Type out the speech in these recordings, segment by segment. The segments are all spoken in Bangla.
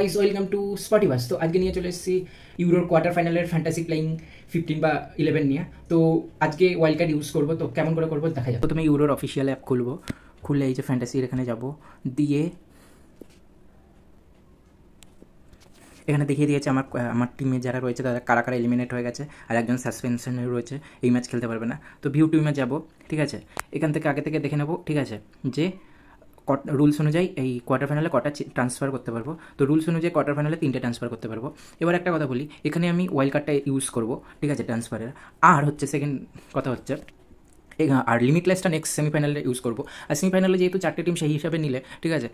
Guys welcome to স্পটিভাস। তো আজকে নিয়ে চলে এসেছি ইউরোর কোয়ার্টার ফাইনালের ফ্যান্টাসি প্লেইং 15 বা 11 নিয়ে। তো আজকে ওয়াইল্ড কার্ড ইউজ করবো, তো কেমন করে করবো দেখা যাবে। প্রথমে ইউরোর অফিসিয়াল অ্যাপ খুলবো, খুললে এই যে ফ্যান্টাসির এখানে যাব, দিয়ে এখানে দেখিয়ে দিয়েছে আমার টিমে যারা রয়েছে তারা কারা কারা এলিমিনেট হয়ে গেছে, আর একজন সাসপেনশনে রয়েছে, এই ম্যাচ খেলতে পারবে না। তো ভিউ টিমে যাব, ঠিক আছে। এখান থেকে আগে থেকে দেখে নেবো, ঠিক আছে, যে রুলস অনুযায়ী এই কোয়ার্টার ফাইনালে কটা ট্রান্সফার করতে পারবো। তো রুলস অনুযায়ী কোয়ার্টার ফাইনালে 3টে ট্রান্সফার করতে পারবো। এবার একটা কথা বলি, এখানে আমি ওয়াইল্ড কার্ডটা ইউজ করবো, ঠিক আছে, ট্রান্সফারের। আর হচ্ছে সেকেন্ড কথা হচ্ছে, আর লিমিটলেসটা নেক্সট সেমিফাইনালে ইউজ করবো। আর সেমিফাইনালে যেহেতু 4টে টিম সেই হিসাবে নিলে, ঠিক আছে,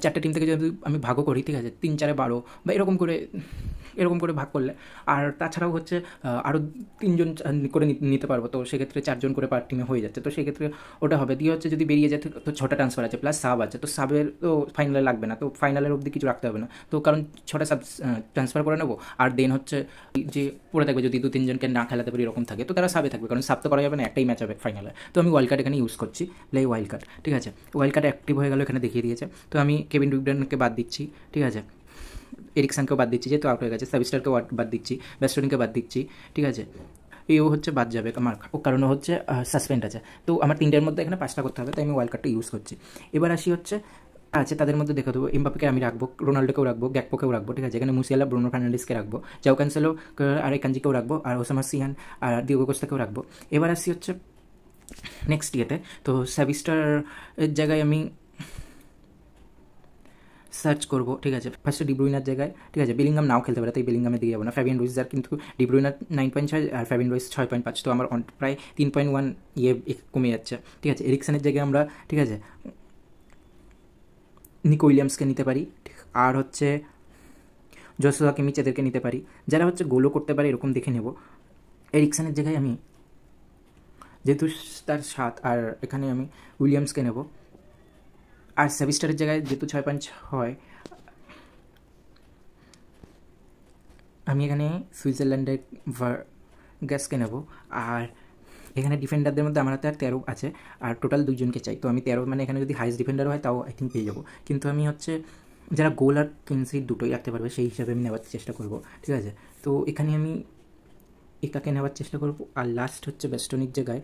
চারটে টিম থেকে যদি আমি ভাগও করি, ঠিক আছে, 3 4 12 বা এরকম করে ভাগ করলে, আর তাছাড়াও হচ্ছে আরও 3জন করে নিতে পারবো। তো সেক্ষেত্রে 4জন করে পার টিমে হয়ে যাচ্ছে। তো সেক্ষেত্রে ওটা হবে। দিয়ে হচ্ছে যদি বেরিয়ে যায় তো 6টা ট্রান্সফার আছে, প্লাস সাব আছে। তো সাবের তো ফাইনালে লাগবে না, তো ফাইনালের অবধি কিছু রাখতে হবে না। তো কারণ 6টা সাব ট্রান্সফার করে নেবো। আর দেন হচ্ছে যে পড়ে থাকবে, যদি 2-3জনকে না খেলাতে পারি এরকম থাকে, তো তারা সাবে থাকবে, কারণ সাব তো করা যাবে না, একটাই ম্যাচ হবে ফাইনালে। তো আমি ওয়াইল্ড কার্ড এখানে ইউজ করছি, প্লে ওয়াইল্ড কার্ড, ঠিক আছে। ওয়াইল্ড কার্ড অ্যাক্টিভ হয়ে গেল, এখানে দেখিয়ে দিয়েছে। তো আমি কেভিন ডুইব্রেনকে বাদ দিচ্ছি, ঠিক আছে, এরিকসনকেও বাদ দিচ্ছি যেহেতু আউট হয়ে গেছে, সাবিস্টারকেও বাদ দিচ্ছি, বেস্টনিকে বাদ দিচ্ছি, ঠিক আছে। এও হচ্ছে বাদ যাবে আমার, ও কারণে হচ্ছে সাসপেন্ড আছে। তো আমার 3টের মধ্যে এখানে 5টা করতে হবে, তাই আমি ওয়াইল্ড কার্ডটা ইউজ করছি। এবার আসি হচ্ছে আছে তাদের মধ্যে দেখে দেবো, এমবাপ্পেকে আমি রাখবো, রোনাল্ডোকেও রাখবো, গ্যাকপোকেও রাখবো, ঠিক আছে। এখানে মুসিয়ালা, ব্রুনো ফার্নান্ডেসকে রাখবো, জাও ক্যান্সেলো আর একানজিকেও রাখবো, আর ওসামা সিয়ান আর দিয়েগো কোস্তাকেও রাখবো। এবার আসি হচ্ছে নেক্সট ইয়েতে। তো সাবিস্টার জায়গায় আমি সার্চ করবো, ঠিক আছে, ফার্স্টে ডিব্রুইনার জায়গায়, ঠিক আছে। বেলিংহাম নাও খেলতে পারে, তাই বেলিংহামে দিয়ে যাবো না। ফ্যাবিয়ান রুইস, যার কিন্তু ডিব্রুইনার 9.6 আর ফ্যাবিয়ান রুইস 6.5, তো আমার প্রায় 3.1 কমে যাচ্ছে, ঠিক আছে। এরিকসনের জায়গায় আমরা, ঠিক আছে, নিকো উইলিয়ামসকে নিতে পারি, আর হচ্ছে জসুয়া কিমিচ এদেরকে নিতে পারি, যারা হচ্ছে গোলও করতে পারে এরকম দেখে নেব। এরিকসনের জায়গায় আমি যেহেতু তার 7, আর এখানে আমি উইলিয়ামসকে নেব। আর সাবিস্টারের জায়গায় যেহেতু 6.6, আমি এখানে সুইজারল্যান্ডের গ্যাসকে নেব। আর এখানে ডিফেন্ডারদের মধ্যে আমার হাতে আর 13 আছে, আর টোটাল 2জনকে চাই। তো আমি 13, মানে এখানে যদি হাইস্ট ডিফেন্ডার হয় তাও আই থিঙ্ক পেয়ে যাবো। কিন্তু আমি হচ্ছে যারা গোল আর ক্লিনশিট দুটোই রাখতে পারবে সেই হিসাবে আমি নেওয়ার চেষ্টা করব, ঠিক আছে। তো এখানে আমি একাকে নেওয়ার চেষ্টা করব। আর লাস্ট হচ্ছে বেস্টনির জায়গায়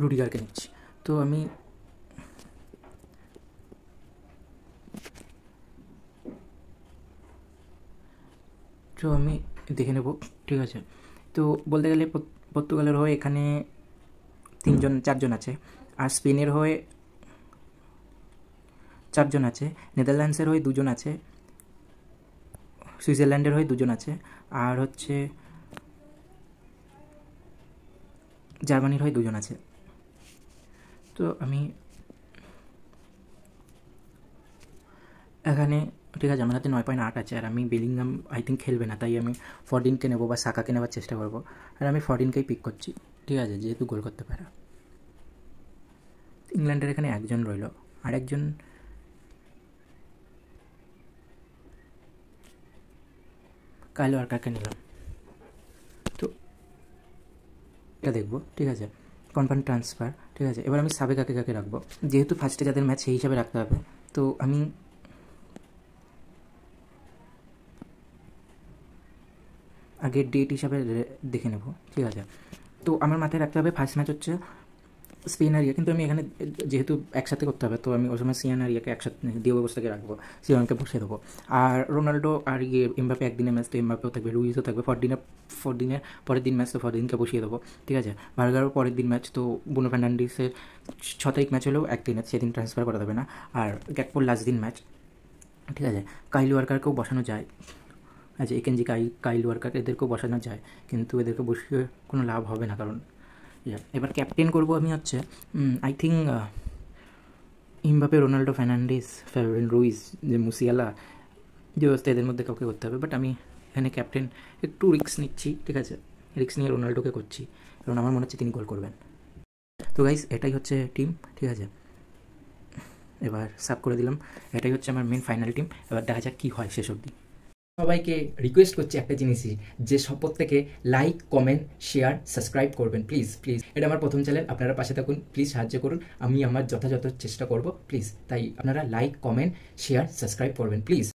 রুডিগারকে নিচ্ছি। তো আমি দেখে নেব, ঠিক আছে। তো বলতে গেলে পর্তুগালের হয়ে এখানে 4জন আছে, আর স্পেনের হয়ে 4জন আছে, নেদারল্যান্ডসের হয়ে 2জন আছে, সুইজারল্যান্ডের হয়ে 2জন আছে, আর হচ্ছে জার্মানির হয়ে 2জন আছে। তো আমি এখানে, ঠিক আছে, আমার হাতে 9.8 আছে, আর আমি বেলিংহাম আই থিঙ্ক খেলবে না, তাই আমি ফরডিনকে নেবো বা সাকাকে নেওয়ার চেষ্টা করবো। আর আমি ফরডিনকেই পিক করছি, ঠিক আছে, যেহেতু গোল করতে পারে। ইংল্যান্ডের এখানে 1জন রইল, আর একজন কাইল ওয়ার্কারকে নিলাম। তো এটা দেখবো, ঠিক আছে, কনফার্ম ট্রান্সফার, ঠিক আছে। এবার আমি সাবে কাকে রাখবো, যেহেতু ফার্স্টে যাদের ম্যাচ সেই হিসাবে রাখতে হবে। তো আমি আগের ডেট হিসাবে দেখে নেব, ঠিক আছে। তো আমার মাথায় রাখতে হবে ফার্স্ট ম্যাচ হচ্ছে স্পেন আর ইয়ে, কিন্তু আমি এখানে যেহেতু একসাথে করতে হবে, তো আমি ওই সময় সিয়ান আর ইয়াকে একসাথে দিয়ে অবস্থাকে রাখবো, সিয়ানকে বসিয়ে দেবো। আর রোনাল্ডো আর এমবাপে একদিনের ম্যাচ, তো এমবাপেও থাকবে, রুইসও থাকবে। ফরদিনের পরের দিন ম্যাচ, তো ফরদিনকে বসিয়ে দেবো, ঠিক আছে। বার্গারও পরের দিন ম্যাচ, তো বুনো ফার্নান্ডিসের 6 তারিখ ম্যাচ হলেও একদিনের, সেদিন ট্রান্সফার করা যাবে না। আর গ্যাকপোর লাস্ট দিন ম্যাচ, ঠিক আছে। কাইল ওয়ার্কারকেও বসানো যায়, আচ্ছা, একেনজি কাইল ওয়ার্কার এদেরকেও বসানো যায়, কিন্তু এদেরকে বসিয়ে কোনো লাভ হবে না, কারণ এবার ক্যাপ্টেন করবো আমি হচ্ছে I think Mbappe, Ronaldo, Fernandes, Fabian Ruiz, যে মুসিয়ালা, যে অবস্থা এদের মধ্যে কাউকে করতে হবে। বাট আমি এখানে ক্যাপ্টেন একটু রিস্ক নিচ্ছি, ঠিক আছে, রিস্ক নিয়ে রোনাল্ডোকে করছি, কারণ আমার মনে হচ্ছে তিনি গোল করবেন। তো গাইস, এটাই হচ্ছে টিম, ঠিক আছে। এবার সাব করে দিলাম, এটাই হচ্ছে আমার মেন ফাইনাল টিম। এবার দেখা যাক কী হয় শেষ অবধি। সবাইকে রিকোয়েস্ট করছি একটা জিনিসই, যে সব প্রত্যেকে লাইক, কমেন্ট, শেয়ার, সাবস্ক্রাইব করবেন প্লিজ প্লিজ। এটা আমার প্রথম চ্যানেল, আপনারা পাশে থাকুন প্লিজ, সাহায্য করুন, আমি আমার যথাযথ চেষ্টা করব প্লিজ। তাই আপনারা লাইক, কমেন্ট, শেয়ার, সাবস্ক্রাইব করবেন প্লিজ।